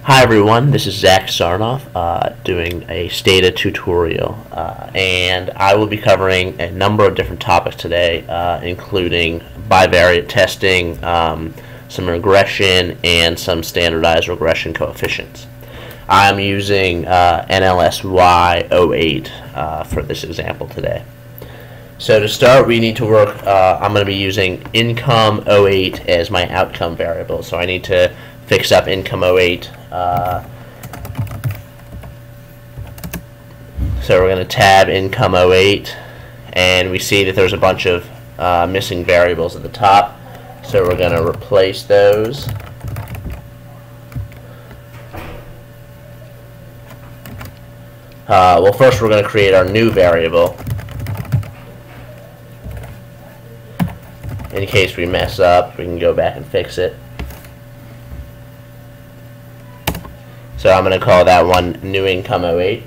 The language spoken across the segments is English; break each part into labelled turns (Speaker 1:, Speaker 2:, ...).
Speaker 1: Hi everyone, this is Zach Sarnoff doing a Stata tutorial, and I will be covering a number of different topics today, including bivariate testing, some regression, and some standardized regression coefficients. I'm using NLSY 08 for this example today. So to start, we need to work, I'm going to be using income 08 as my outcome variable, so I need to fix up income 08. So we're going to tab income 08, and we see that there's a bunch of missing variables at the top, so we're going to replace those. Well, first we're going to create our new variable in case we mess up. We can go back and fix it. So I'm going to call that one new income 08,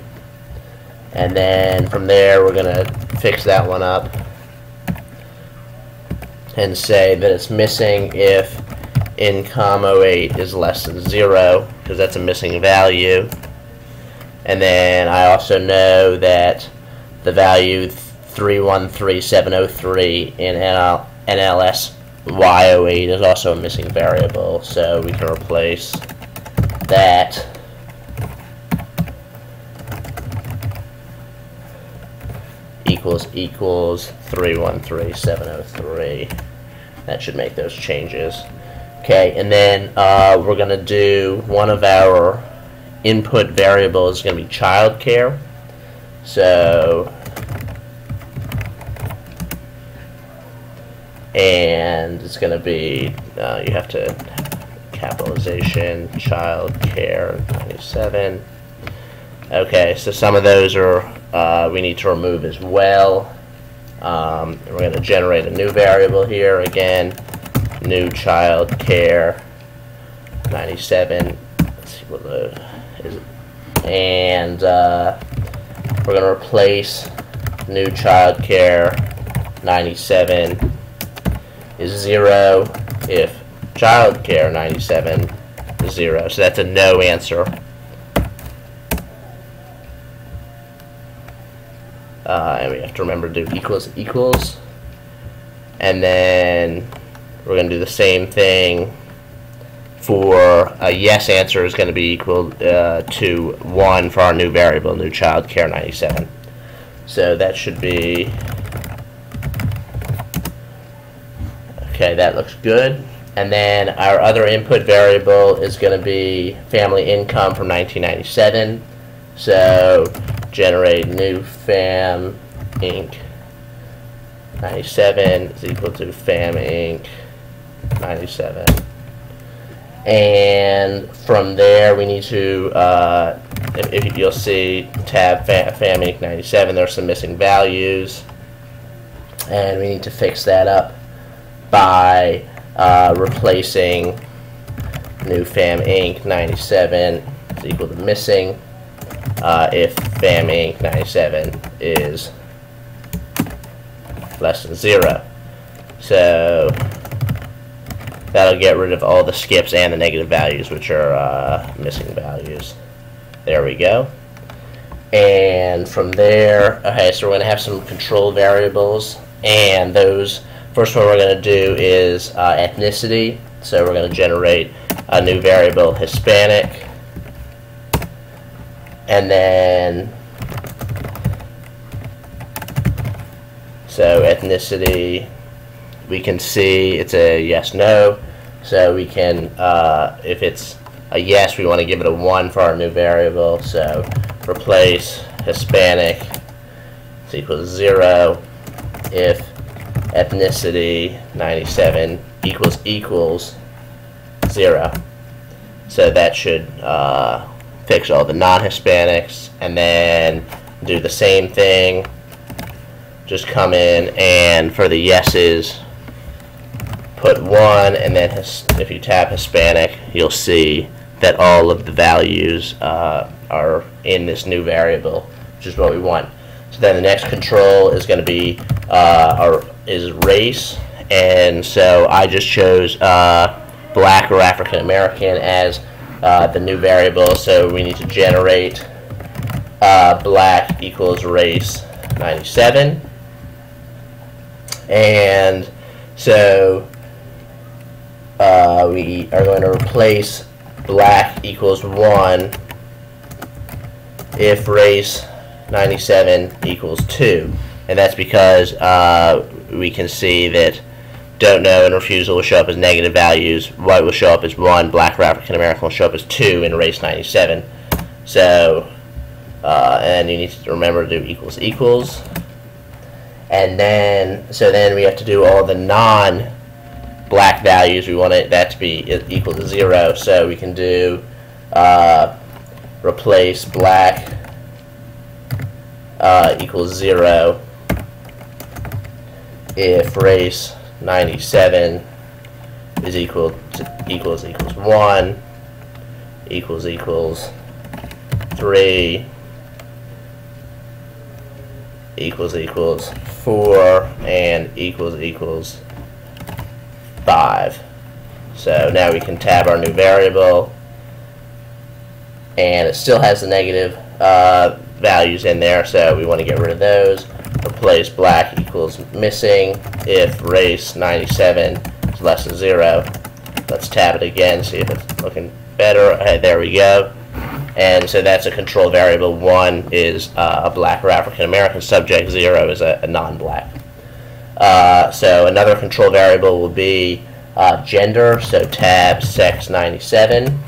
Speaker 1: and then from there we're going to fix that one up and say that it's missing if income 08 is less than 0, because that's a missing value. And then I also know that the value 313703 in NLSY 08 is also a missing variable, so we can replace that equals 313703. That should make those changes. Okay, and then we're going to do one of our input variables is going to be childcare. So, and it's going to be, you have to capitalization, childcare 97. Okay, so some of those are we need to remove as well. We're going to generate a new variable here again, new childcare 97. Let's see what the is it. And we're going to replace new childcare 97 is 0 if childcare 97 is 0. So that's a no answer. And we have to remember to do equals, and then we're going to do the same thing for a yes answer is going to be equal to 1 for our new variable, new childcare 97. So that should be, okay, that looks good. And then our other input variable is going to be family income from 1997. So generate new fam inc 97 is equal to fam inc 97, and from there we need to if you'll see tab fam inc 97, there's some missing values, and we need to fix that up by replacing new fam inc 97 is equal to missing if fam inc 97 is less than 0. So that'll get rid of all the skips and the negative values, which are missing values. There we go. And from there, okay, so we're going to have some control variables, and those, first one we're going to do is ethnicity. So we're going to generate a new variable Hispanic. And then, so ethnicity, we can see it's a yes, no. So we can, if it's a yes, we want to give it a 1 for our new variable. So replace Hispanic is equal to 0 if ethnicity 97 equals 0. So that should fix all the non-Hispanics, and then do the same thing. Just come in and for the yeses put 1, and then if you tab Hispanic, you'll see that all of the values are in this new variable, which is what we want. So then the next control is going to be is race, and so I just chose black or African American as the new variable. So we need to generate black equals race 97. And so we are going to replace black equals 1 if race 97 equals 2. And that's because we can see that don't know and refusal will show up as negative values. White will show up as 1. Black or African American will show up as 2 in race 97. So, and you need to remember to do equals equals. And then, so then we have to do all the non-black values. We want that to be equal to 0. So we can do replace black equals 0 if race 97 is equals 1 equals 3 equals 4 and equals 5. So now we can tab our new variable, and it still has the negative values in there, so we want to get rid of those. Replace black equals missing if race 97 is less than 0. Let's tab it again, see if it's looking better. Okay, there we go. And so that's a control variable. 1 is a black or African American subject, 0 is a non-black. So another control variable will be gender, so tab sex 97.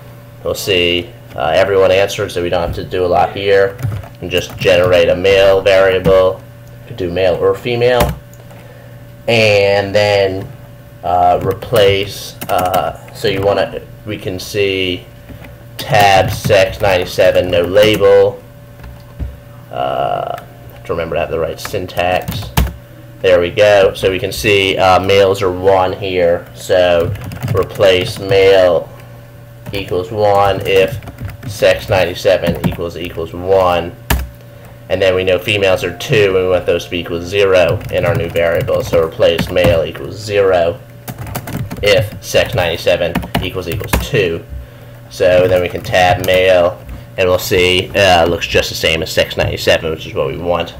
Speaker 1: We'll see everyone answered, so we don't have to do a lot here. And just generate a male variable. You could do male or female. And then replace, so you want to, we can see tab sex 97, no label. Have to remember to have the right syntax. There we go. So we can see males are 1 here. So replace male equals 1 if sex 97 equals 1. And then we know females are 2, and we want those to be equal to 0 in our new variable. So replace male equals 0 if sex 97 equals 2. So then we can tab male, and we'll see it looks just the same as sex 97, which is what we want.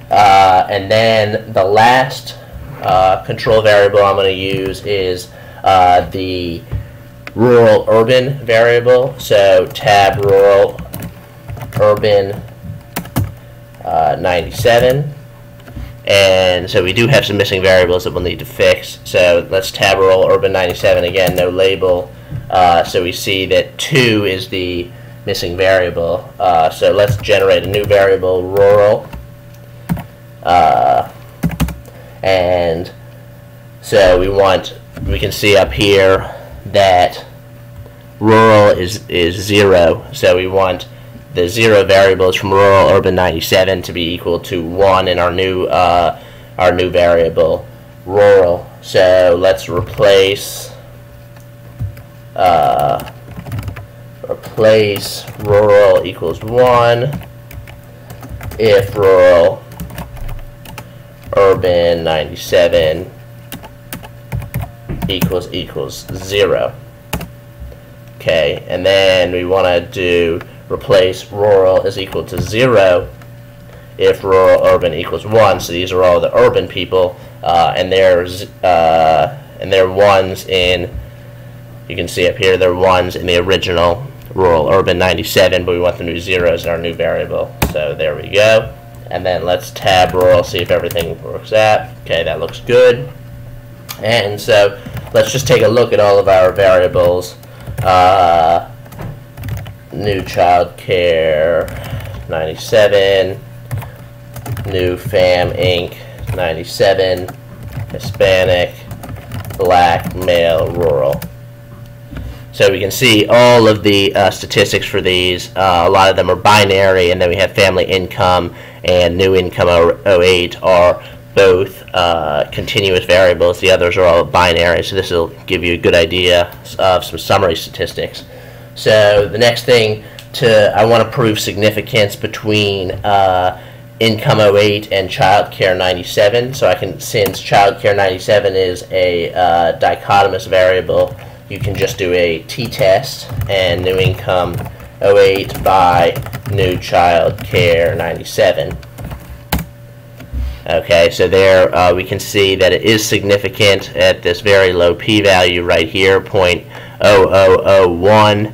Speaker 1: And then the last control variable I'm going to use is the rural urban variable. So tab rural urban 97. And so we do have some missing variables that we'll need to fix. So let's tab rural urban 97 again, no label. So we see that 2 is the missing variable. So let's generate a new variable, rural. And so we can see up here that rural is 0. So we want the 0 variables from rural urban 97 to be equal to 1 in our new variable rural. So let's replace rural equals 1 if rural urban 97 equals 0. Okay, and then we want to do replace rural is equal to 0 if rural urban equals 1. So these are all the urban people, and they're 1s in, you can see up here, they're 1s in the original rural urban 97, but we want the new 0s in our new variable. So there we go. And then let's tab rural, see if everything works out. Okay, that looks good. And so let's just take a look at all of our variables. New child care 97, new fam inc 97, Hispanic, black, male, rural. So we can see all of the statistics for these. A lot of them are binary, and then we have family income and new income 08 are both continuous variables. The others are all binary, so this will give you a good idea of some summary statistics. So the next thing, I want to prove significance between income 08 and child care 97. So I can, since child care 97 is a dichotomous variable, you can just do a t-test and new income 08 by new child care 97. Okay, so there we can see that it is significant at this very low p-value right here, 0.0001.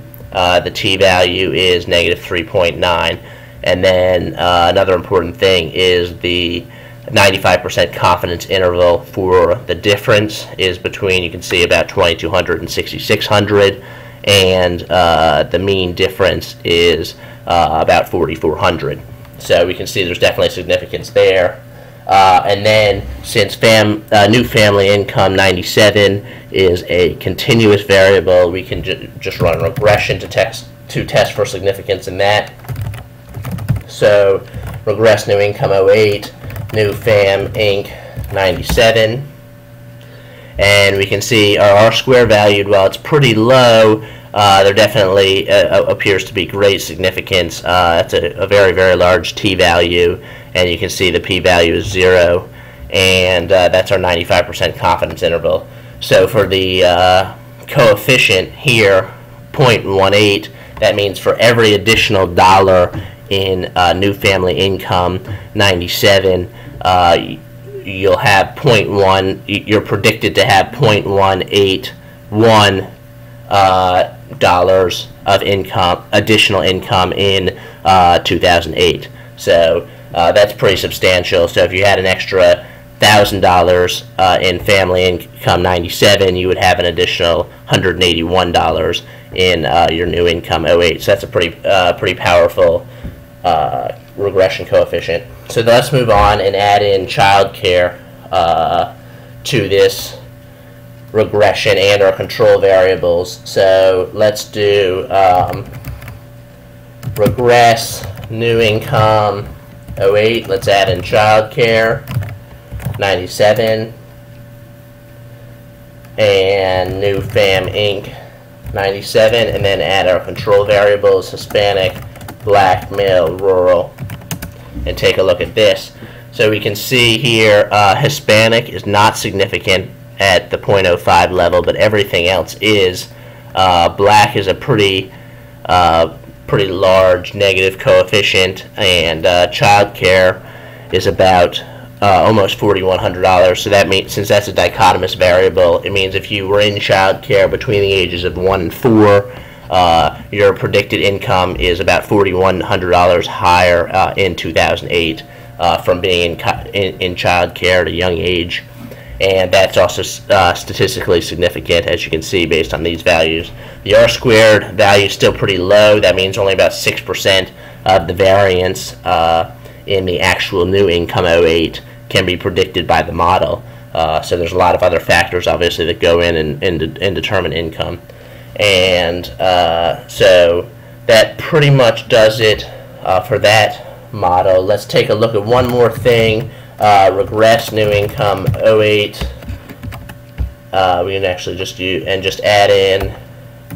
Speaker 1: The t-value is -3.9. And then another important thing is the 95% confidence interval for the difference is between, you can see, about 2200 and 6600, and the mean difference is about 4400. So we can see there's definitely significance there. And then, since new family income 97 is a continuous variable, we can just run a regression to test for significance in that. So, regress new income 08, new fam inc 97, and we can see our R-square valued, while it's pretty low, there definitely appears to be great significance. That's a very, very large t-value, and you can see the p-value is 0, and that's our 95% confidence interval. So for the coefficient here, 0.18, that means for every additional dollar in new family income 97, you'll have 0.1, you're predicted to have 0.181 dollars of income, additional income in 2008. So that's pretty substantial. So if you had an extra $1,000 in family income 97, you would have an additional $181 in your new income 08. So that's a pretty powerful regression coefficient. So let's move on and add in childcare to this regression and our control variables. So let's do regress new income 08. Let's add in childcare 97 and new fam inc 97, and then add our control variables: Hispanic, Black, male, rural, and take a look at this. So we can see here Hispanic is not significant at the 0.05 level, but everything else is. Black is a pretty large negative coefficient, and child care is about almost $4,100. So that means, since that's a dichotomous variable, it means if you were in child care between the ages of 1 and 4, your predicted income is about $4,100 higher in 2008 from being in child care at a young age. And that's also statistically significant, as you can see, based on these values. The R-squared value is still pretty low. That means only about 6% of the variance in the actual new income 08 can be predicted by the model. So there's a lot of other factors, obviously, that go in and determine income. And so that pretty much does it for that model. Let's take a look at one more thing. Regress new income 08. We can actually just add in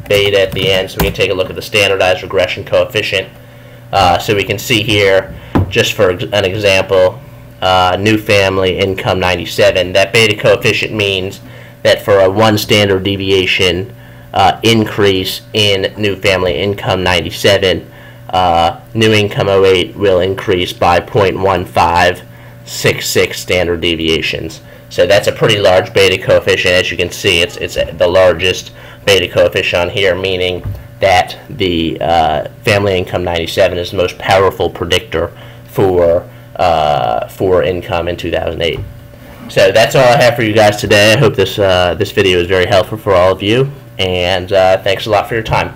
Speaker 1: beta at the end, so we can take a look at the standardized regression coefficient. So we can see here, just for an example, new family income 97. That beta coefficient means that for a 1 standard deviation increase in new family income 97, new income 08 will increase by 0.1566 standard deviations. So that's a pretty large beta coefficient. As you can see, it's the largest beta coefficient on here, meaning that the family income 97 is the most powerful predictor for income in 2008. So that's all I have for you guys today. I hope this video is very helpful for all of you, and thanks a lot for your time.